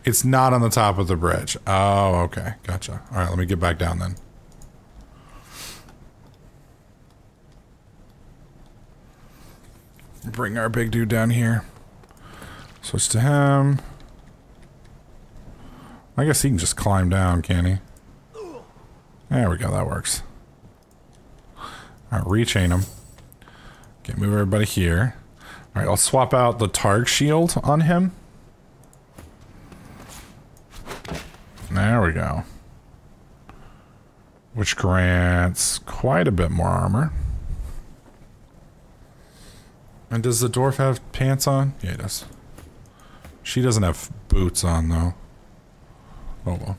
It's not on the top of the bridge. Oh, okay. Gotcha. All right, let me get back down then. Bring our big dude down here. Switch to him. I guess he can just climb down, can he? There we go, that works. Alright, rechain him. Okay, move everybody here. Alright, I'll swap out the Targ shield on him. There we go. Which grants quite a bit more armor. And does the dwarf have pants on? Yeah, he does. She doesn't have boots on, though. Oh, well.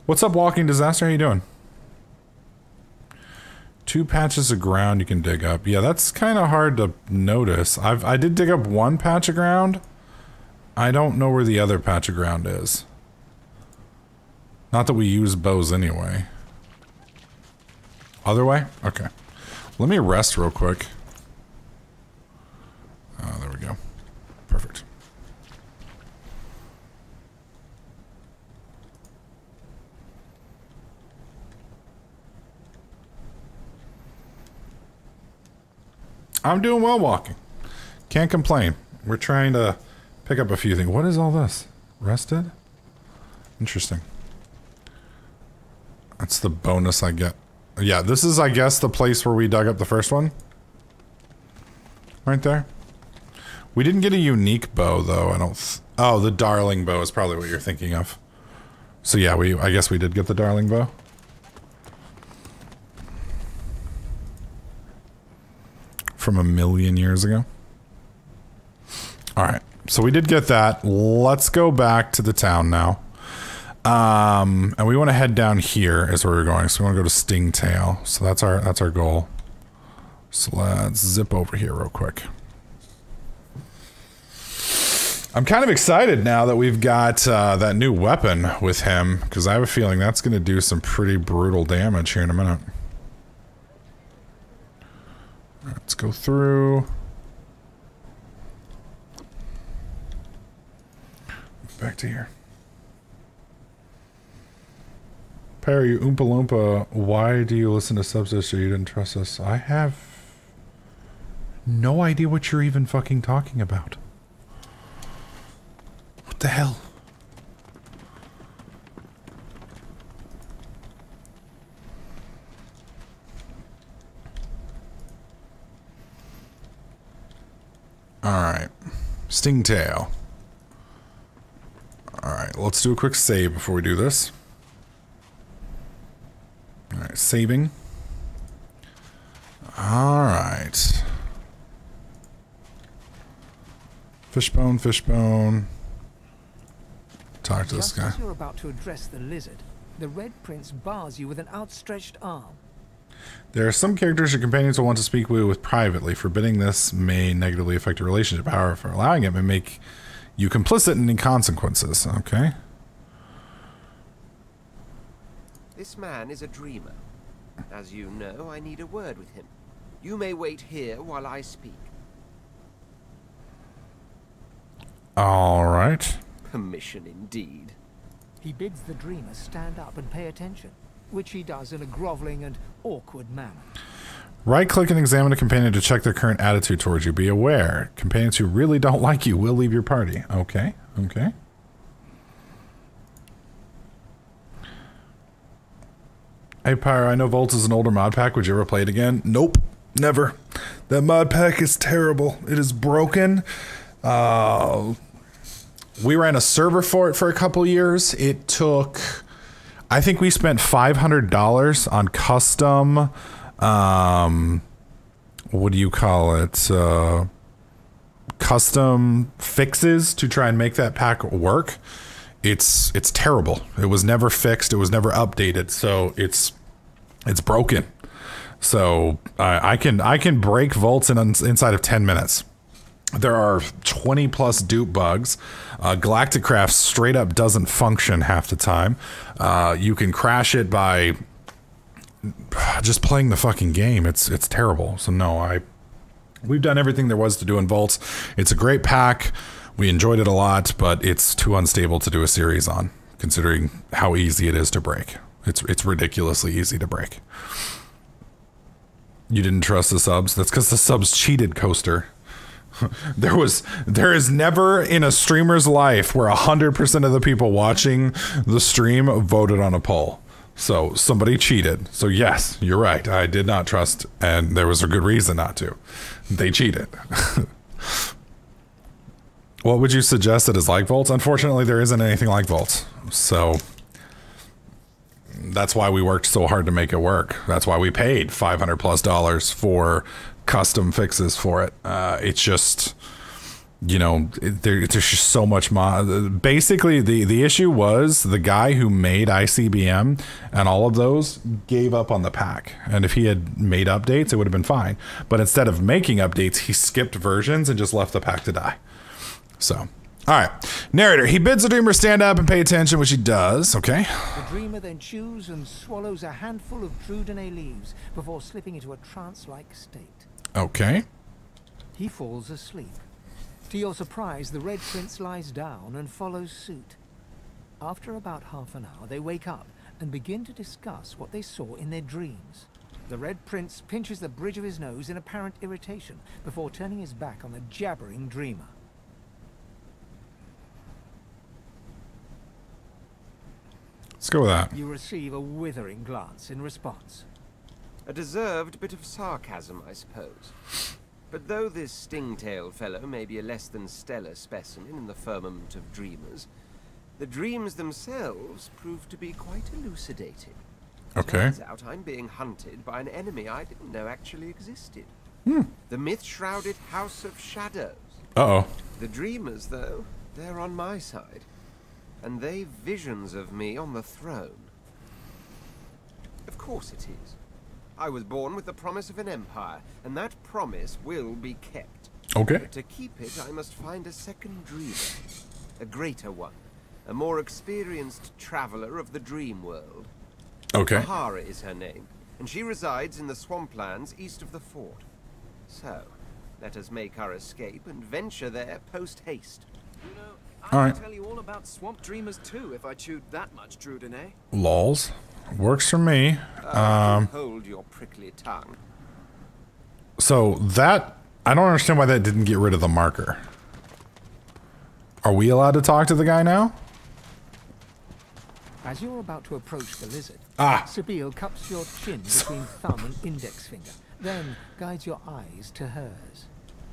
What's up, Walking Disaster? How you doing? 2 patches of ground you can dig up. Yeah, that's kind of hard to notice. I did dig up 1 patch of ground. I don't know where the other patch of ground is. Not that we use bows anyway. Other way? Okay. Let me rest real quick. Oh, there we go. Perfect. I'm doing well walking. Can't complain. We're trying to pick up a few things. What is all this? Rested? Interesting. That's the bonus I get. Yeah, this is, I guess, the place where we dug up the first one. Right there. We didn't get a unique bow, though. I don't... Oh, the Darling bow is probably what you're thinking of. So yeah, I guess we did get the Darling bow. From a million years ago. Alright, so we did get that. Let's go back to the town now. And we want to head down here is where we're going. So we want to go to Stingtail. So that's our goal. So let's zip over here real quick. I'm kind of excited now that we've got that new weapon with him, because I have a feeling that's going to do some pretty brutal damage here in a minute. Let's go through. Back to here. Perry, you Oompa Loompa, why do you listen to Subsister? You didn't trust us. I have no idea what you're even fucking talking about. What the hell? Alright. Stingtail. Alright, let's do a quick save before we do this. Alright, saving. Alright. Fishbone, fishbone. Talk to this guy. Just as you're about to address the lizard, the Red Prince bars you with an outstretched arm. There are some characters your companions will want to speak with privately. Forbidding this may negatively affect your relationship. However, for allowing it may make you complicit in consequences. Okay. This man is a dreamer. As you know, I need a word with him. You may wait here while I speak. All right. Permission indeed. He bids the dreamer stand up and pay attention, which he does in a groveling and awkward manner. Right-click and examine a companion to check their current attitude towards you. Be aware, companions who really don't like you will leave your party. Okay, okay. Hey, Pyro, I know Volt is an older mod pack. Would you ever play it again? Nope, never. That mod pack is terrible. It is broken. We ran a server for it for a couple years. It took... I think we spent $500 on custom, what do you call it? Custom fixes to try and make that pack work. It's terrible. It was never fixed. It was never updated. So it's broken. So I can break Volts inside of 10 minutes. There are 20 plus dupe bugs. Galacticraft straight up doesn't function half the time. You can crash it by just playing the fucking game. It's terrible. So no, we've done everything there was to do in Volts. It's a great pack. We enjoyed it a lot, but it's too unstable to do a series on, considering how easy it is to break. It's ridiculously easy to break. You didn't trust the subs? That's because the subs cheated, Coaster. There is never in a streamer's life where 100% of the people watching the stream voted on a poll. So somebody cheated. So yes, you're right. I did not trust, and there was a good reason not to. They cheated. What would you suggest that is like Volts? Unfortunately, there isn't anything like Volts. So that's why we worked so hard to make it work. That's why we paid $500+ for custom fixes for it. It's just, you know, there's just so much basically the issue was the guy who made ICBM and all of those gave up on the pack, and if he had made updates it would have been fine, but instead of making updates he skipped versions and just left the pack to die. So all right, narrator, he bids the dreamer stand up and pay attention, which he does. Okay, the dreamer then chews and swallows a handful of Druidine leaves before slipping into a trance-like state. Okay, he falls asleep. To your surprise, the Red Prince lies down and follows suit. After about half an hour, they wake up and begin to discuss what they saw in their dreams. The Red Prince pinches the bridge of his nose in apparent irritation before turning his back on the jabbering dreamer. let's go with that. You receive a withering glance in response. A deserved bit of sarcasm, I suppose. But though this stingtail fellow may be a less than stellar specimen in the firmament of dreamers, the dreams themselves prove to be quite elucidating. Okay. Turns out I'm being hunted by an enemy I didn't know actually existed. The myth-shrouded House of Shadows. Uh-oh. The dreamers, though, they're on my side. And they've visions of me on the throne. Of course it is. I was born with the promise of an empire, and that promise will be kept. Okay. But to keep it, I must find a second dreamer. A greater one. A more experienced traveler of the dream world. Okay. Ahara is her name, and she resides in the swamplands east of the fort. So, let us make our escape and venture there post-haste. You know, All I right. can tell you all about swamp dreamers too if I chewed that much Druidine. Lols. Works for me. Hold your prickly tongue. So that, I don't understand why that didn't get rid of the marker. Are we allowed to talk to the guy now? As you're about to approach the lizard, Sabille cups your chin between thumb and index finger, then guides your eyes to hers.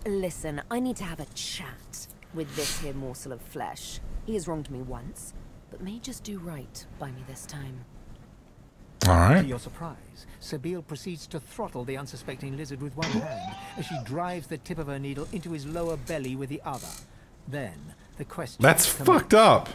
Listen, I need to have a chat with this here morsel of flesh. He has wronged me once, but may just do right by me this time. All right. To your surprise, Sabille proceeds to throttle the unsuspecting lizard with one hand as she drives the tip of her needle into his lower belly with the other. Then, the question... That's fucked up.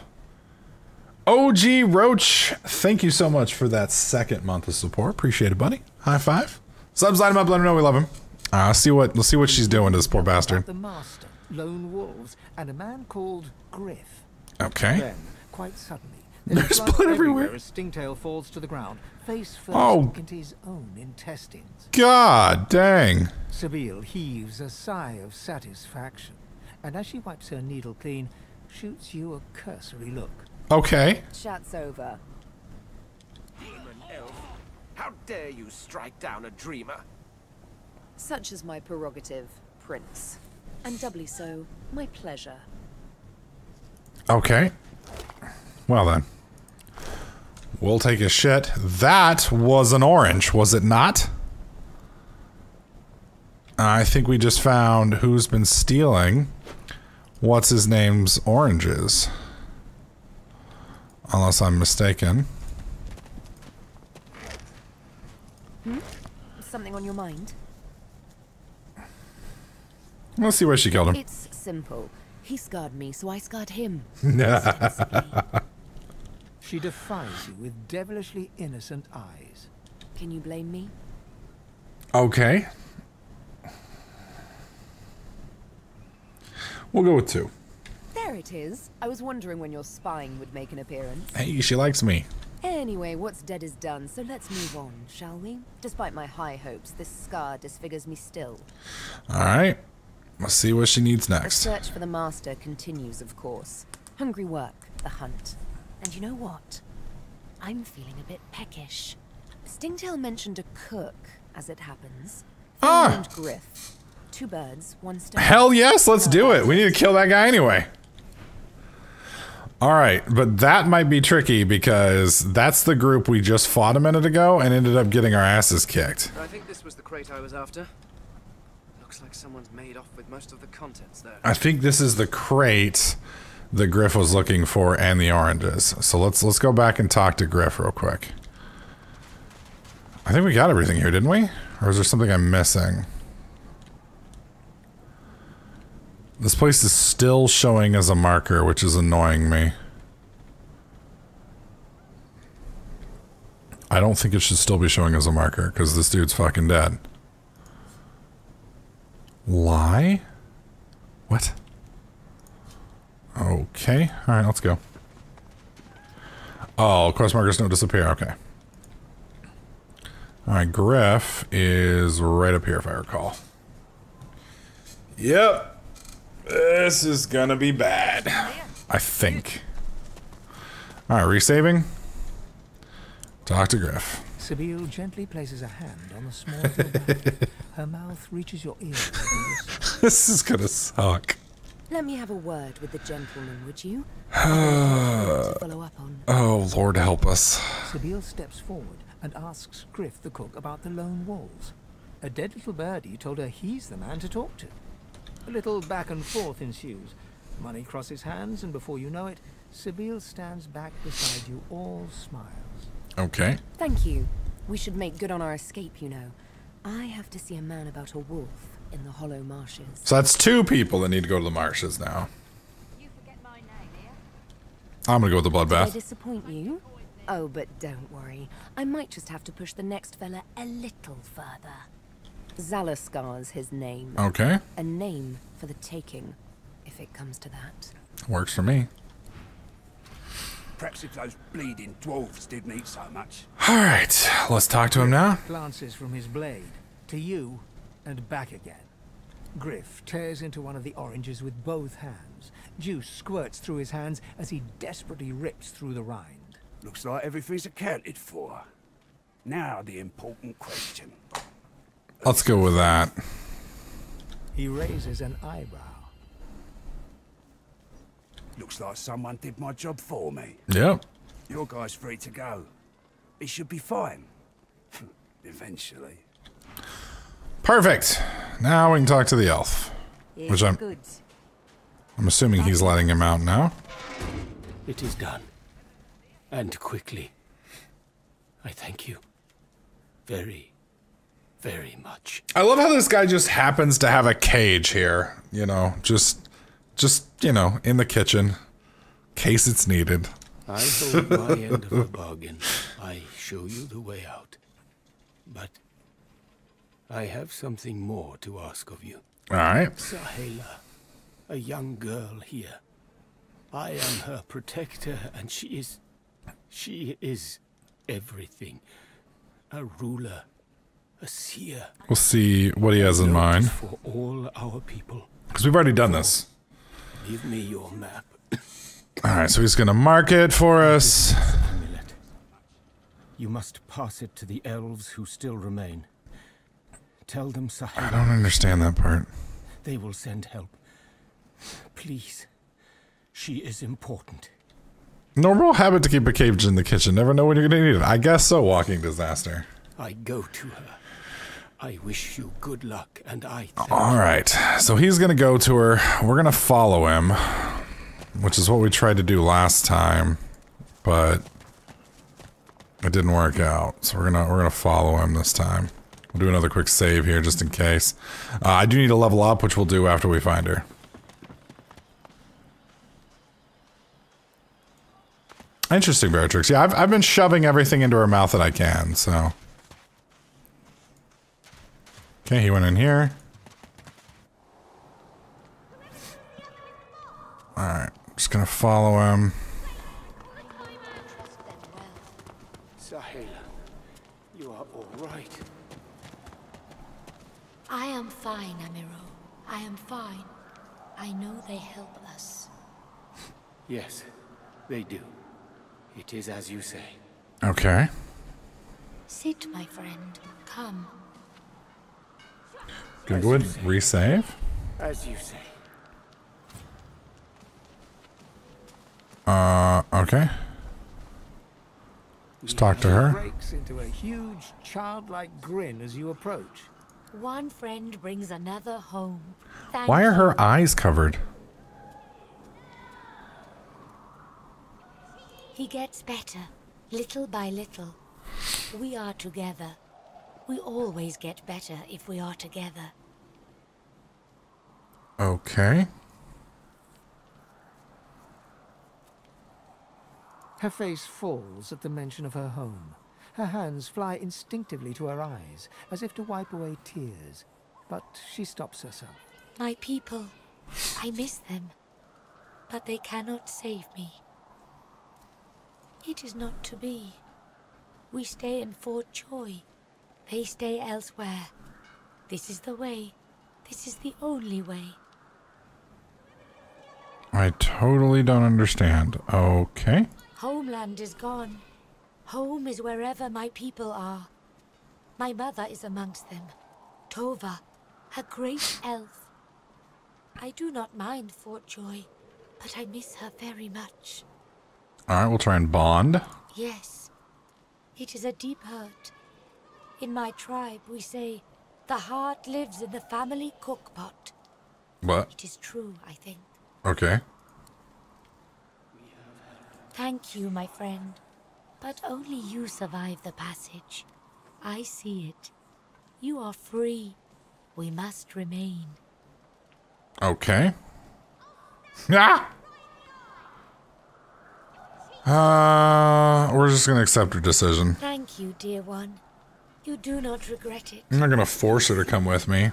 OG Roach, thank you so much for that second month of support. Appreciate it, buddy. High five. Subs, light him up, let him know we love him. Let's see what she's doing to this poor bastard. The master, lone wolves, and a man called Griff. Okay. Then, quite suddenly, there's blood everywhere. As Stingtail falls to the ground, face first into his own intestines. God dang. Sabille heaves a sigh of satisfaction, and as she wipes her needle clean, shoots you a cursory look. Okay. Chat's over. Demon elf, how dare you strike down a dreamer? Such is my prerogative, Prince. And doubly so, my pleasure. Okay. Well then. We'll take a shit. That was an orange, was it not? I think we just found who's been stealing what's his name's oranges. Unless I'm mistaken. Something on your mind? Let's see where she killed him. It's simple. He scarred me, so I scarred him. She defies you with devilishly innocent eyes. Can you blame me? Okay. We'll go with 2. There it is. I was wondering when your spine would make an appearance. Hey, she likes me. Anyway, what's dead is done, so let's move on, shall we? Despite my high hopes, this scar disfigures me still. All right. Let's see what she needs The next. search for the master continues, of course. Hungry work, the hunt. And you know what? I'm feeling a bit peckish. Stingtail mentioned a cook, as it happens. Named Griff. 2 birds, 1 stone. Hell yes, let's do it. We need to kill that guy anyway. Alright, but that might be tricky because that's the group we just fought a minute ago and ended up getting our asses kicked. I think this was the crate I was after. Looks like someone's made off with most of the contents there. I think this is the crate that Griff was looking for and the oranges. So let's go back and talk to Griff real quick. I think we got everything here, didn't we? Or is there something I'm missing? This place is still showing as a marker, which is annoying me. I don't think it should still be showing as a marker, because this dude's fucking dead. Lie? What? Okay. Alright, let's go. Oh, quest markers don't disappear. Okay. Alright, Griff is right up here, if I recall. Yep. This is gonna be bad. I think. Alright, resaving. Talk to Griff. Sibyl gently places a hand on the small of your back. Her mouth reaches your ear. This is gonna suck. Let me have a word with the gentleman, would you? To follow up on. Oh, Lord help us. Sibyl steps forward and asks Griff the cook about the lone wolves. A dead little birdie told her he's the man to talk to. A little back and forth ensues. Money crosses hands, and before you know it, Sibyl stands back beside you, all smiles. Okay. Thank you. We should make good on our escape, you know. I have to see a man about a wolf in the hollow marshes. So that's 2 people that need to go to the marshes now. You forget my name here? I'm gonna go with the Did I bloodbath. disappoint you? Oh, but don't worry. I might just have to push the next fella a little further. Zalaskar's his name. Okay. A name for the taking, if it comes to that. Works for me. Perhaps if those bleeding dwarves didn't eat so much. Alright, let's talk to him now. Glances from his blade to you and back again. Griff tears into one of the oranges with both hands. Juice squirts through his hands as he desperately rips through the rind. Looks like everything's accounted for. Now the important question. Let's go with that. He raises an eyebrow. Looks like someone did my job for me. Yep. Your guy's free to go. He should be fine. Eventually. Perfect. Now we can talk to the elf. Which I'm Good. assuming he's letting him out now. It is done. And quickly. I thank you. Very, very much. I love how this guy just happens to have a cage here. You know, just you know, in the kitchen. In case it's needed. I hold my end of the bargain. I show you the way out. But I have something more to ask of you. Alright. Sahela, a young girl here. I am her protector, and she is everything. A ruler, a seer. We'll see what he has in mind. For all our people. Because we've already done this. Give me your map. Alright, so he's gonna mark it for us. Amulet. You must pass it to the elves who still remain. Tell them Sahela. I don't understand that part. They will send help. Please. She is important. Normal habit to keep a cage in the kitchen. Never know when you're gonna need it. I guess so, walking disaster. I go to her. I wish you good luck, and I thank Alright, so he's gonna go to her. We're gonna follow him. Which is what we tried to do last time. But it didn't work out. So we're gonna follow him this time. We'll do another quick save here just in case. I do need to level up, which we'll do after we find her. Interesting, Beatrix. Yeah, I've been shoving everything into her mouth that I can, so. Okay, he went in here. Alright, just gonna follow him. Sahela, you are all right. I am fine, Amiro. I am fine. I know they help us. Yes, they do. It is as you say. Okay. Sit, my friend. Come. Gonna go ahead and resave. As you say. Okay. Let's talk to her. Breaks into a huge, childlike grin as you approach. One friend brings another home. Thank Why are you. her eyes covered? He gets better, little by little. We are together. We always get better if we are together. Okay. Her face falls at the mention of her home. Her hands fly instinctively to her eyes, as if to wipe away tears. But she stops herself. My people, I miss them. But they cannot save me. It is not to be. We stay in Fort Joy. They stay elsewhere. This is the way. This is the only way. I totally don't understand. Okay. Homeland is gone. Home is wherever my people are. My mother is amongst them. Tova, a great elf. I do not mind Fort Joy, but I miss her very much. Alright, we'll try and bond. Yes, it is a deep hurt. In my tribe, we say, the heart lives in the family cookpot. What? It is true, I think. Okay. Thank you, my friend. But only you survive the passage. I see it. You are free. We must remain. Okay. Ah! We're just gonna accept her decision. Thank you, dear one. You do not regret it. I'm not gonna force her to come with me.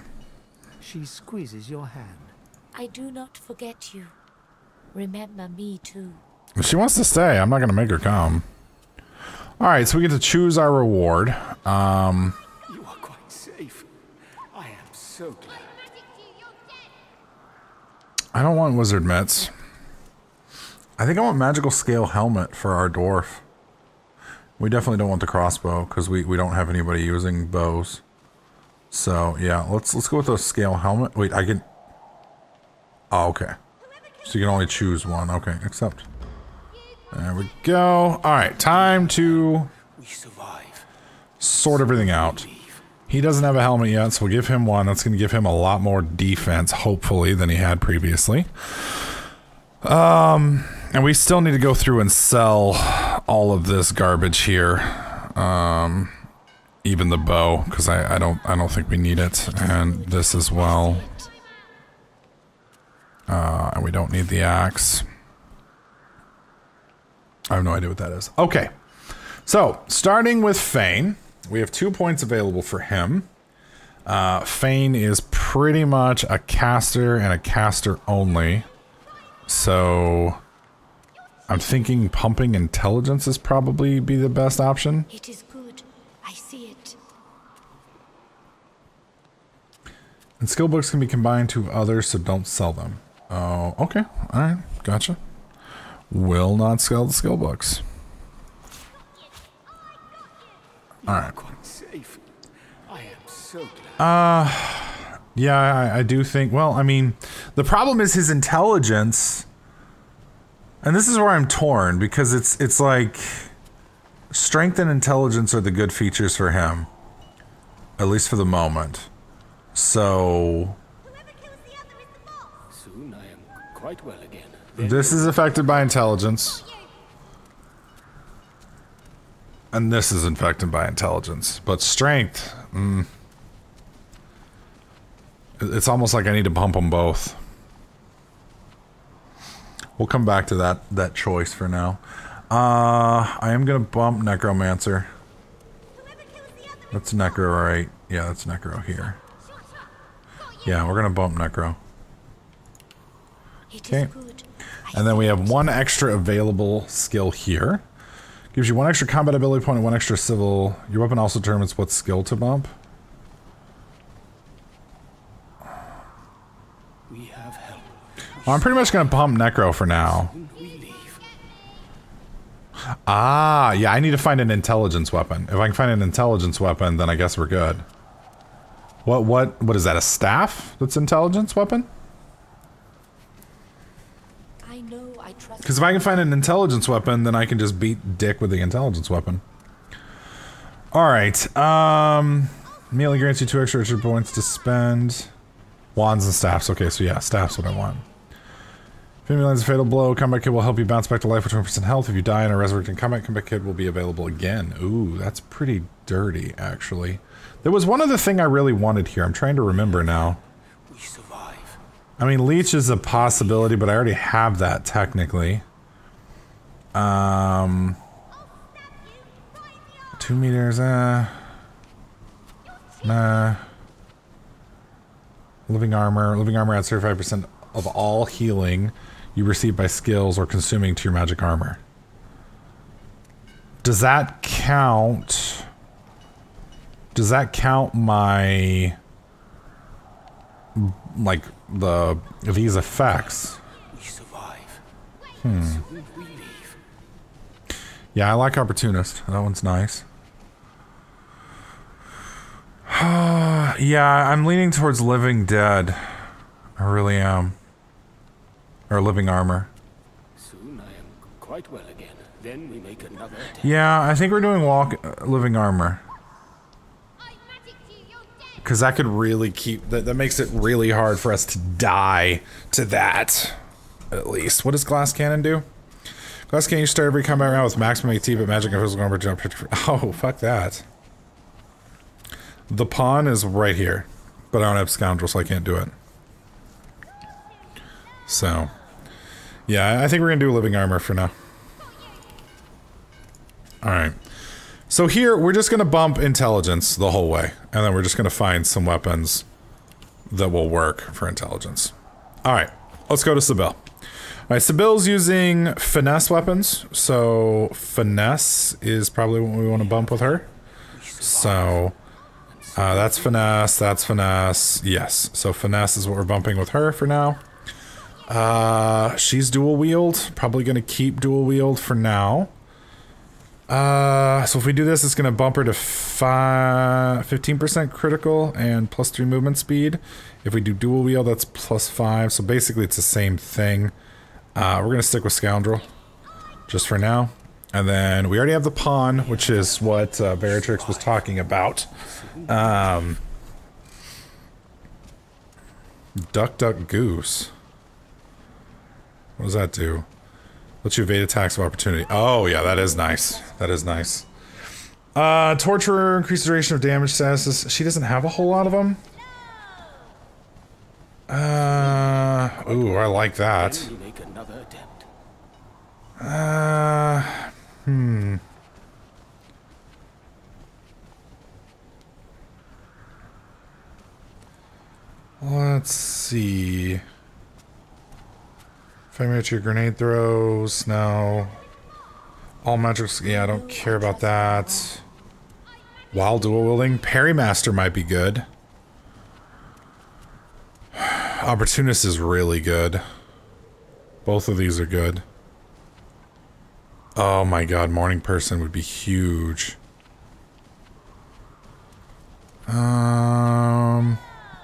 She squeezes your hand. I do not forget you. Remember me too. If she wants to stay, I'm not gonna make her come. Alright, so we get to choose our reward. You are quite safe. I am so glad. I don't want wizard mitts. I think I want magical scale helmet for our dwarf. We definitely don't want the crossbow because we don't have anybody using bows. So yeah, let's go with the scale helmet. Wait, I can. Oh, okay. So you can only choose one. Okay, accept. There we go. All right, time to We survive. sort everything out. He doesn't have a helmet yet, so we'll give him one. That's going to give him a lot more defense, hopefully, than he had previously. And we still need to go through and sell all of this garbage here. Even the bow, because I don't think we need it, and this as well. And we don't need the axe. I have no idea what that is. Okay, so starting with Fane, we have 2 points available for him. Fane is pretty much a caster and a caster only. So I'm thinking pumping intelligence is probably be the best option. It is good. I see it. And skill books can be combined to others, so don't sell them. Oh, okay. Alright, gotcha. Will not sell the skill books. Alright. Quite safe. I am so glad. Yeah, I do think, well, I mean, the problem is his intelligence. And this is where I'm torn, because it's like strength and intelligence are the good features for him. At least for the moment. So Soon I am quite well again. this is affected by intelligence. And this is affected by intelligence. But strength, it's almost like I need to pump them both. We'll come back to that choice for now. I am going to bump Necromancer. That's Necro, right? Yeah, that's Necro here. Yeah, we're going to bump Necro. Okay. And then we have one extra available skill here. Gives you one extra combat ability point and one extra civil. Your weapon also determines what skill to bump. Well, I'm pretty much gonna pump necro for now. Ah, yeah, I need to find an intelligence weapon. If I can find an intelligence weapon, then I guess we're good. What is that, a staff that's intelligence weapon? I know I trust. Because if I can find an intelligence weapon, then I can just beat Dick with the intelligence weapon. Alright, immediately grants you 2 extra points to spend. Wands and staffs. Okay, so yeah, staffs what I want. If enemy lands a fatal blow, combat kit will help you bounce back to life with 20% health. If you die in a resurrecting combat, combat kit will be available again. Ooh, that's pretty dirty, actually. There was one other thing I really wanted here. I'm trying to remember now. We survive. I mean, leech is a possibility, but I already have that technically. 2 meters, nah. Living armor adds 35% of all healing you receive by skills or consuming to your magic armor. Does that count? Does that count my, like, these effects? We survive. Hmm. We leave. Yeah, I like Opportunist. That one's nice. Yeah, I'm leaning towards Living Dead. I really am. Or Living Armor. Soon I am quite well again. Then we make another attempt. Yeah, I think we're doing Living Armor. Because that could really keep... That makes it really hard for us to die to that. At least. What does Glass Cannon do? Glass Cannon, you start every combat round with maximum AT, but magic and physical armor jump. Oh, fuck that. The pawn is right here. But I don't have Scoundrel, so I can't do it. So... yeah, I think we're going to do Living Armor for now. Alright. So here, we're just going to bump intelligence the whole way. And then we're just going to find some weapons that will work for intelligence. Alright, let's go to Sybil. Alright, Sybil's using finesse weapons. So, finesse is probably what we want to bump with her. So, that's finesse, that's finesse. Yes, so finesse is what we're bumping with her for now. She's dual wield. Probably going to keep dual wield for now. So if we do this, it's going to bump her to 15% critical and +3 movement speed. If we do dual wield, that's +5. So basically it's the same thing. We're going to stick with Scoundrel just for now. And then we already have the pawn, which is what Beatrix was talking about. Duck, duck, goose. What does that do? Let you evade attacks of opportunity. Oh, yeah, that is nice. That is nice. Torturer, increases duration of damage statuses. She doesn't have a whole lot of them. Ooh, I like that. Let's see. Fame your grenade throws, no. All magics, yeah, I don't care about that. While dual wielding, Parry Master might be good. Opportunist is really good. Both of these are good. Oh my god, Morning Person would be huge.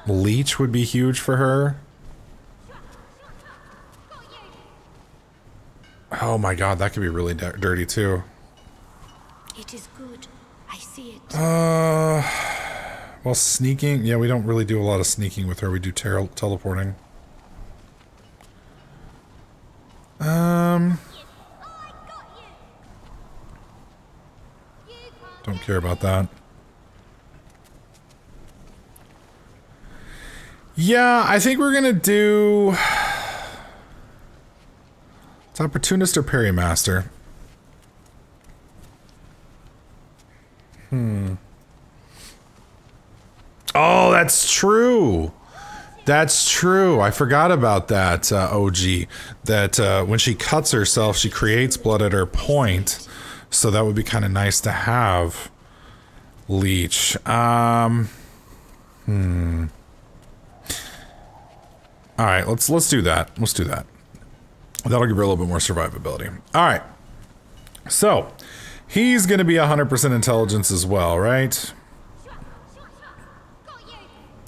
Leech would be huge for her. Oh my god, that could be really dirty too. It is good. I see it. Well, sneaking. Yeah, we don't really do a lot of sneaking with her. We do teleporting. Don't care about that. Yeah, I think we're gonna do... It's Opportunist or Parry Master. Oh, that's true. That's true. I forgot about that, OG. That when she cuts herself, she creates blood at her point. So that would be kind of nice to have. Leech. All right, let's do that. Let's do that. That'll give her a little bit more survivability. All right. So, he's going to be 100% intelligence as well, right?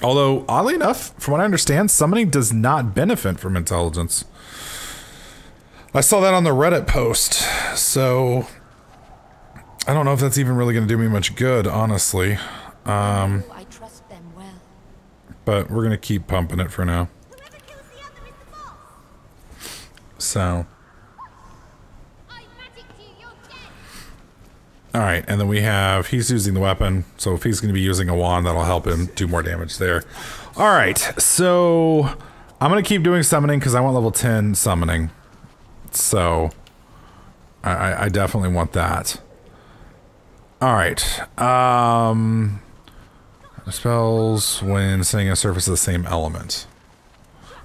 Although, oddly enough, from what I understand, summoning does not benefit from intelligence. I saw that on the Reddit post, so I don't know if that's even really going to do me much good, honestly. I trust them well. But we're going to keep pumping it for now. So. Alright, and then we have, he's using the weapon, so if he's going to be using a wand, that'll help him do more damage there. Alright, so I'm going to keep doing summoning because I want level 10 summoning. So, I definitely want that. Alright, spells when setting a surface of the same element.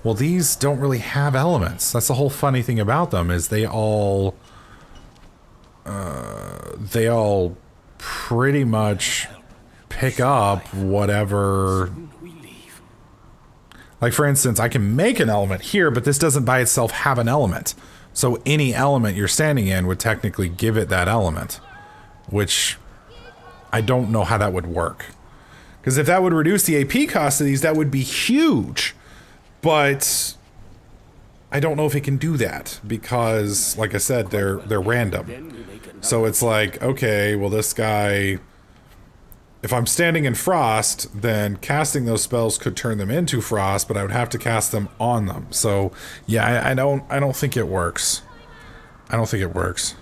Well, these don't really have elements. That's the whole funny thing about them, is they all pretty much pick up whatever. Like, for instance, I can make an element here, but this doesn't by itself have an element. So any element you're standing in would technically give it that element, which I don't know how that would work. Because if that would reduce the AP cost of these, that would be huge. But I don't know if it can do that because, like I said, they're random. So it's like, okay, well, this guy, if I'm standing in frost, then casting those spells could turn them into frost, but I would have to cast them on them. So yeah, I don't think it works. I don't think it works.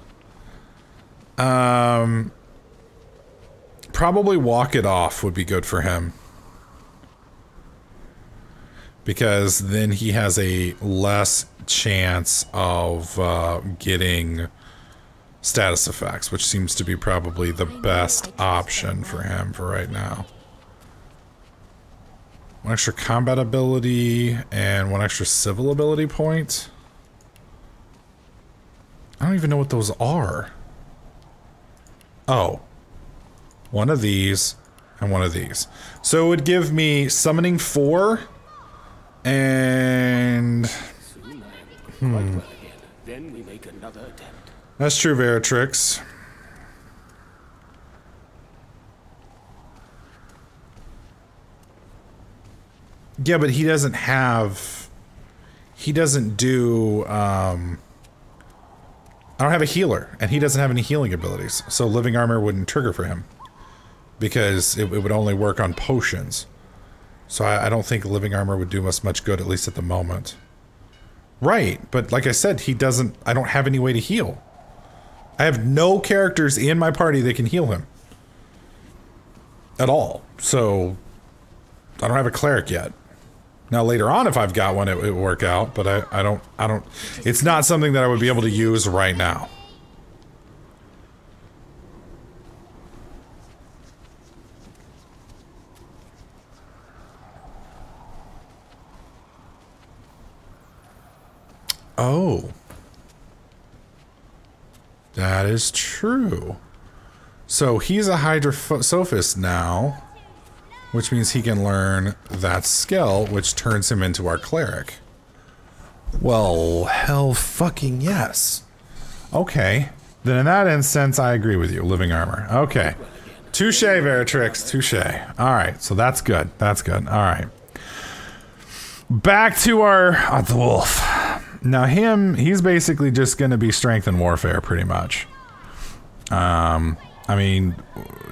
Probably walk it off would be good for him. Because then he has a less chance of getting status effects, which seems to be probably the best option for him for right now. One extra combat ability and one extra civil ability point. I don't even know what those are. Oh. One of these and one of these. So it would give me summoning 4 and Then we make another attempt. that's true, Veritrix. Yeah, but he doesn't have. He doesn't do. I don't have a healer, and he doesn't have any healing abilities, so living armor wouldn't trigger for him because it would only work on potions. So I don't think living armor would do us much good, at least at the moment. Right, but like I said, he doesn't. I don't have any way to heal. I have no characters in my party that can heal him at all. So I don't have a cleric yet. Now later on, if I've got one, it would work out. But I don't. It's not something that I would be able to use right now. Oh. That is true. So he's a Hydrosophist now, which means he can learn that skill, which turns him into our cleric. Well, hell fucking yes. Okay. Then in that instance, I agree with you. Living armor. Okay. Touche, Veritrix. Touche. Alright, so that's good. That's good. Alright. Back to our the wolf. Now he's basically just going to be strength and warfare, pretty much. I mean,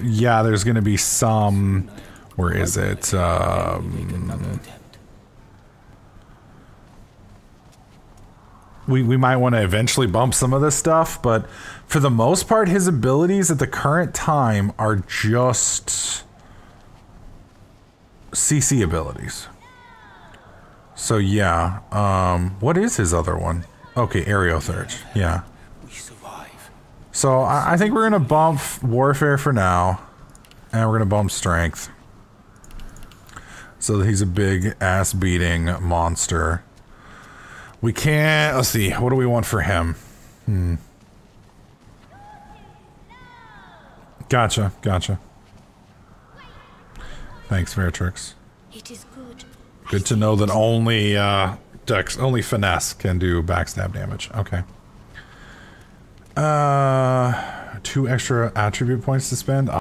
yeah, there's going to be some... Where is it? We might want to eventually bump some of this stuff, but for the most part, his abilities at the current time are just CC abilities. So yeah, what is his other one? Okay, Aerotherge, yeah. So I think we're gonna bump Warfare for now, and we're gonna bump Strength. So that he's a big ass-beating monster. We can't, let's see, what do we want for him? Gotcha. Thanks, Veritrix. It is good. Good to know that only only finesse can do backstab damage. Okay. 2 extra attribute points to spend.